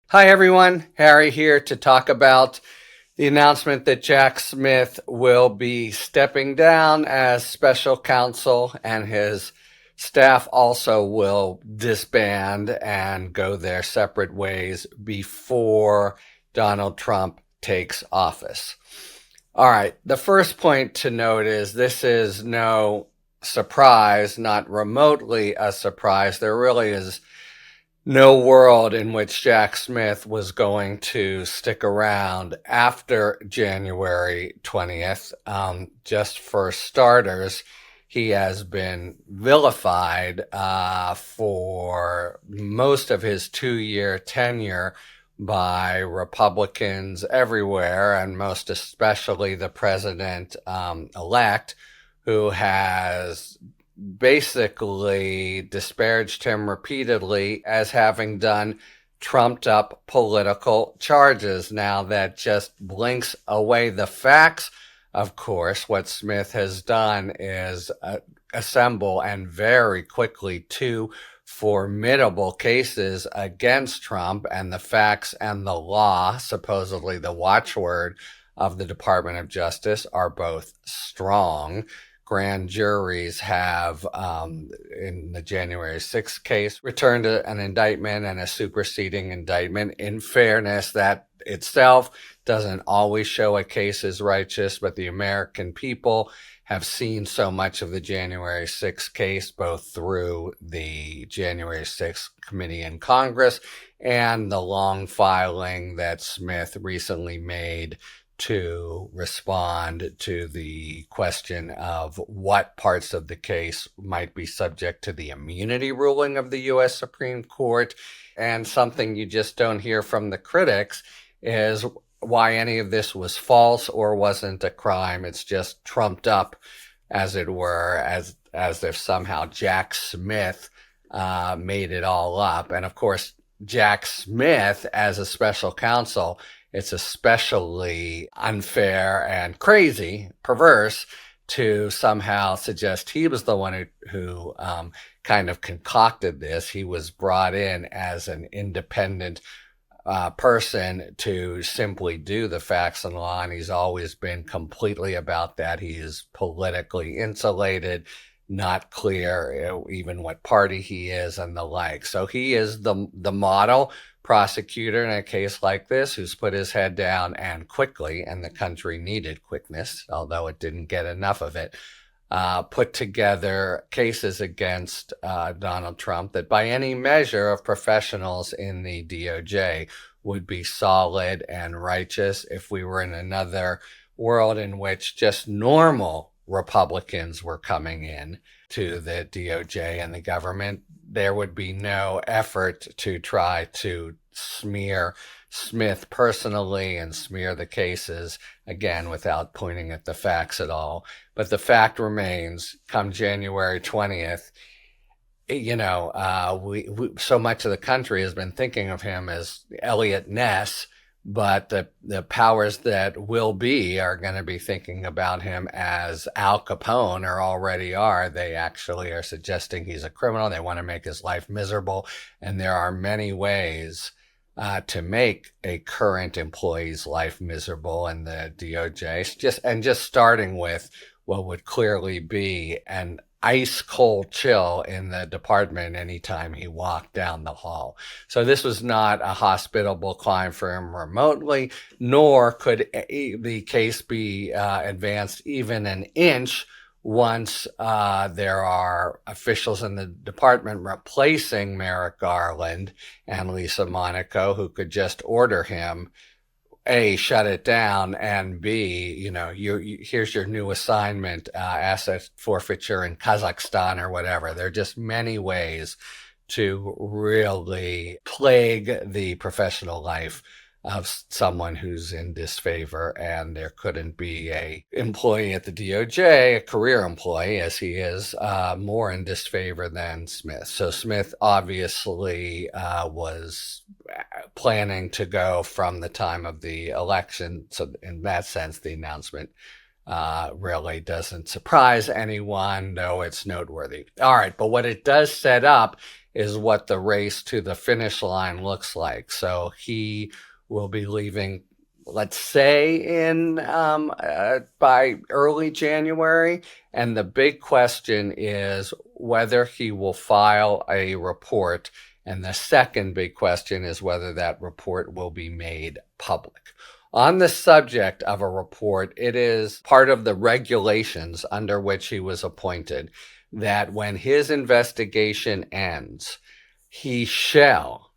Hi, everyone. Harry here to talk about the announcement that Jack Smith will be stepping down as special counsel, and his staff also will disband and go their separate ways before Donald Trump takes office. All right. The first point to note is this is no surprise, not remotely a surprise. There really is no world in which Jack Smith was going to stick around after January 20th. Just for starters, he has been vilified for most of his 2-year tenure by Republicans everywhere, and most especially the president elect, who has basically disparaged him repeatedly as having done trumped up political charges. Now, that just blinks away the facts. Of course, what Smith has done is assemble, and very quickly, two formidable cases against Trump, and the facts and the law, supposedly the watchword of the Department of Justice, are both strong. Grand juries have, in the January 6th case, returned an indictment and a superseding indictment. In fairness, that itself doesn't always show a case is righteous, but the American people have seen so much of the January 6th case, both through the January 6th committee in Congress and the long filing that Smith recently made to respond to the question of what parts of the case might be subject to the immunity ruling of the U.S. Supreme Court. And something you just don't hear from the critics is why any of this was false or wasn't a crime. It's just trumped up, as it were, as if somehow Jack Smith made it all up. And of course, Jack Smith, as a special counsel, it's especially unfair and crazy, perverse, to somehow suggest he was the one who kind of concocted this. He was brought in as an independent person to simply do the facts and law, and he's always been completely about that. He is politically insulated, not clear even what party he is, and the like. So he is the model prosecutor in a case like this who's put his head down, and quickly, and the country needed quickness, although it didn't get enough of it, put together cases against Donald Trump that by any measure of professionals in the DOJ would be solid and righteous. If we were in another world in which just normal Republicans were coming in to the DOJ and the government, there would be no effort to try to smear Smith personally and smear the cases, again, without pointing at the facts at all. But the fact remains, come January 20th, we so much of the country has been thinking of him as Elliot Ness, but the powers that will be are going to be thinking about him as Al Capone, or already are. They actually are suggesting he's a criminal. They want to make his life miserable. And there are many ways to make a current employee's life miserable in the DOJ. Just starting with what would clearly be an ice cold chill in the department anytime he walked down the hall. So this was not a hospitable climb for him remotely, nor could the case be advanced even an inch once there are officials in the department replacing Merrick Garland and Lisa Monaco who could just order him, A, shut it down, and B, here's your new assignment, asset forfeiture in Kazakhstan or whatever. There are just many ways to really plague the professional life of someone who's in disfavor, and there couldn't be a employee at the DOJ, a career employee as he is, more in disfavor than Smith. So Smith obviously was planning to go from the time of the election. So in that sense, the announcement really doesn't surprise anyone, though it's noteworthy. All right, but what it does set up is what the race to the finish line looks like. So he will be leaving, let's say, by early January. And the big question is whether he will file a report. And the second big question is whether that report will be made public. On the subject of a report, it is part of the regulations under which he was appointed that when his investigation ends, he shall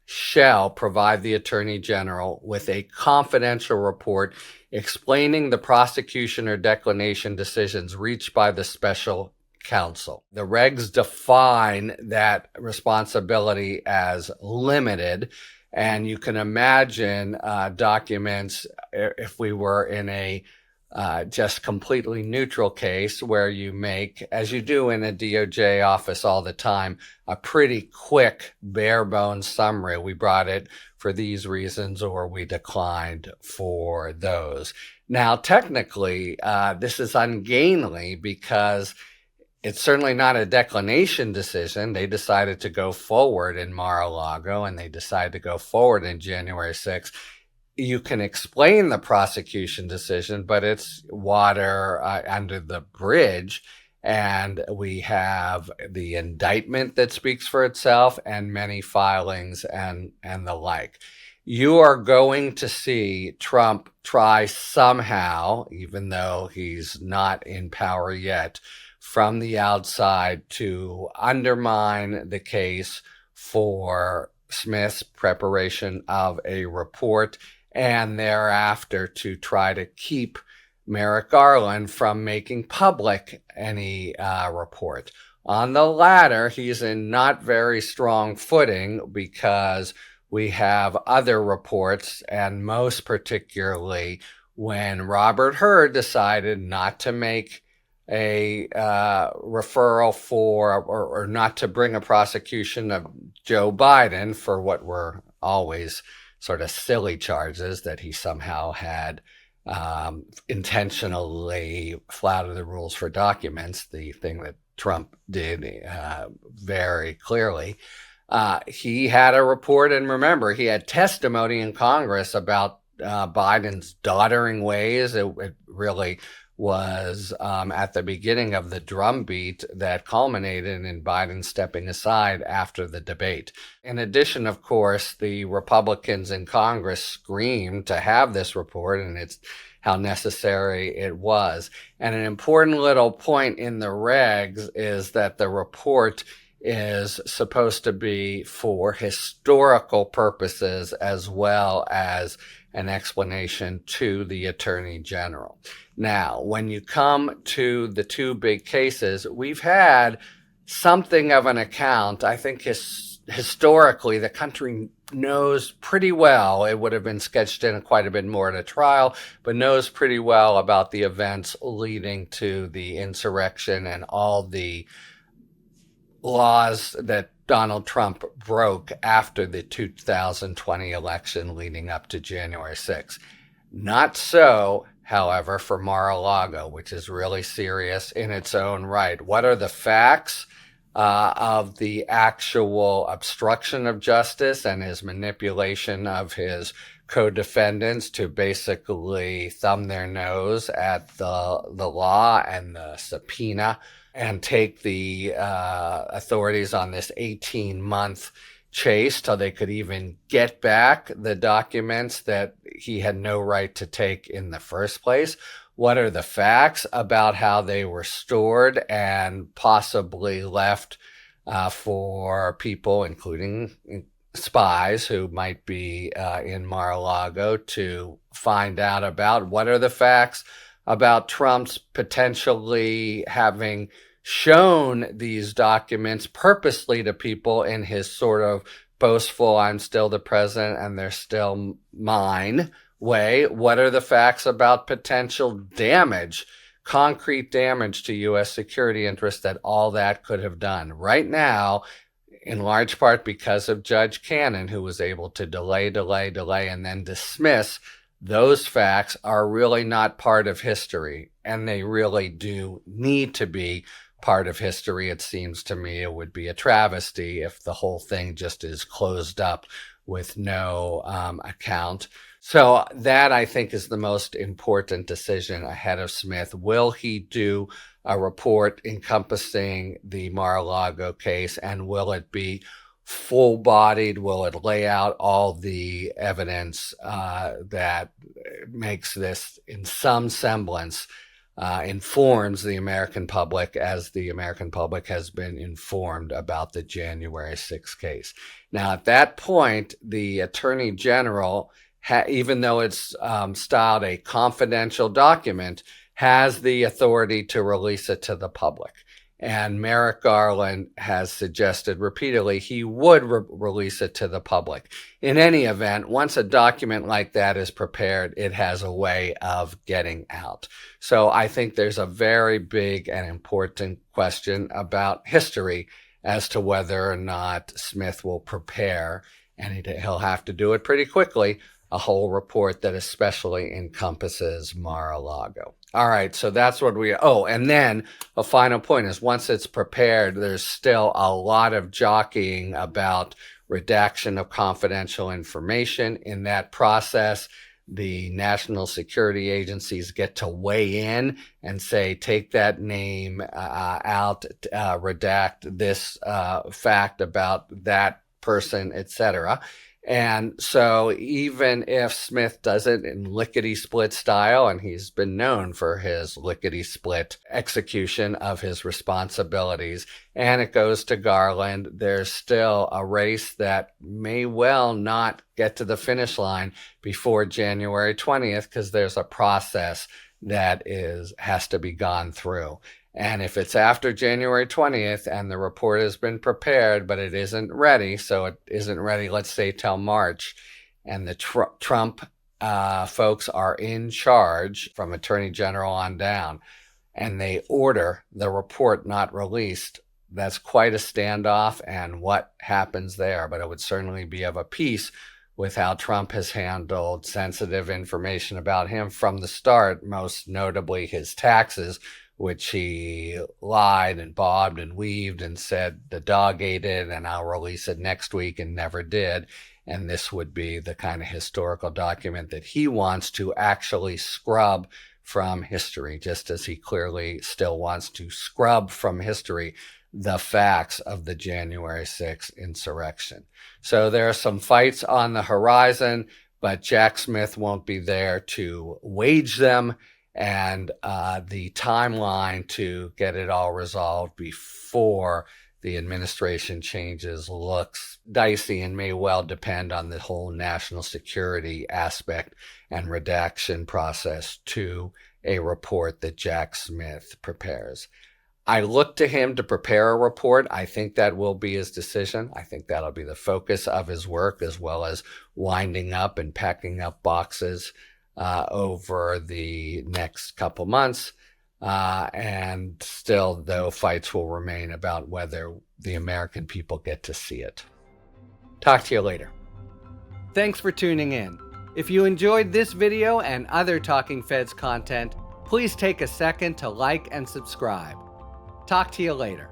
provide the Attorney General with a confidential report explaining the prosecution or declination decisions reached by the Special Counsel. The regs define that responsibility as limited, and you can imagine documents, if we were in a just completely neutral case where you make, as you do in a DOJ office all the time, a pretty quick bare bones summary. We brought it for these reasons, or we declined for those. Now, technically, this is ungainly because it's certainly not a declination decision. They decided to go forward in Mar-a-Lago, and they decided to go forward in January 6th. You can explain the prosecution decision, but it's water under the bridge. And we have the indictment that speaks for itself and many filings and the like. You are going to see Trump try somehow, even though he's not in power yet, from the outside to undermine the case for Smith's preparation of a report, and thereafter to try to keep Merrick Garland from making public any report. On the latter, he's in not very strong footing because we have other reports, and most particularly when Robert Hur decided not to make a referral for or not to bring a prosecution of Joe Biden for what were always sort of silly charges that he somehow had intentionally flouted the rules for documents, the thing that Trump did very clearly. He had a report, and remember, he had testimony in Congress about Biden's doddering ways. It really was at the beginning of the drumbeat that culminated in Biden stepping aside after the debate. In addition, of course, the Republicans in Congress screamed to have this report, and it's how necessary it was. And an important little point in the regs is that the report is supposed to be for historical purposes as well as an explanation to the Attorney General. Now, when you come to the two big cases, we've had something of an account. I think historically, the country knows pretty well, it would have been sketched in quite a bit more at a trial, but knows pretty well about the events leading to the insurrection and all the laws that Donald Trump broke after the 2020 election leading up to January 6th. Not so, however, for Mar-a-Lago, which is really serious in its own right. What are the facts of the actual obstruction of justice and his manipulation of his co-defendants to basically thumb their nose at the law and the subpoena and take the authorities on this 18-month chase till they could even get back the documents that he had no right to take in the first place? What are the facts about how they were stored and possibly left for people, including spies who might be in Mar-a-Lago, to find out about? What are the facts about Trump's potentially having shown these documents purposely to people in his sort of boastful, I'm still the president and they're still mine way? What are the facts about potential damage, concrete damage to U.S. security interests that all that could have done? Right now, in large part because of Judge Cannon, who was able to delay, and then dismiss, those facts are really not part of history, and they really do need to be part of history. It seems to me it would be a travesty if the whole thing just is closed up with no account. So that, I think, is the most important decision ahead of Smith. Will he do a report encompassing the Mar-a-Lago case, and will it be full-bodied? Will it lay out all the evidence that makes this in some semblance informs the American public, as the American public has been informed about the January 6th case? Now, at that point, the Attorney General, even though it's styled a confidential document, has the authority to release it to the public. And Merrick Garland has suggested repeatedly he would release it to the public. In any event, once a document like that is prepared, it has a way of getting out. So I think there's a very big and important question about history as to whether or not Smith will prepare, and he'll have to do it pretty quickly, a whole report that especially encompasses Mar-a-Lago. All right, so that's what and then a final point is, once it's prepared, there's still a lot of jockeying about redaction of confidential information. In that process, the national security agencies get to weigh in and say, take that name out, redact this fact about that person, etc. And so even if Smith does it in lickety-split style, and he's been known for his lickety-split execution of his responsibilities, and it goes to Garland, there's still a race that may well not get to the finish line before January 20th, because there's a process that has to be gone through. And if it's after January 20th and the report has been prepared, but it isn't ready, so it isn't ready, let's say, till March, and the Trump folks are in charge from Attorney General on down, and they order the report not released, that's quite a standoff, and what happens there. But it would certainly be of a piece with how Trump has handled sensitive information about him from the start, most notably his taxes, which he lied and bobbed and weaved and said the dog ate it and I'll release it next week, and never did. And this would be the kind of historical document that he wants to actually scrub from history, just as he clearly still wants to scrub from history the facts of the January 6th insurrection. So there are some fights on the horizon, but Jack Smith won't be there to wage them. And the timeline to get it all resolved before the administration changes looks dicey, and may well depend on the whole national security aspect and redaction process to a report that Jack Smith prepares. I look to him to prepare a report. I think that will be his decision. I think that'll be the focus of his work, as well as winding up and packing up boxes over the next couple months. And still, though, fights will remain about whether the American people get to see it. Talk to you later. Thanks for tuning in. If you enjoyed this video and other Talking Feds content, please take a second to like and subscribe. Talk to you later.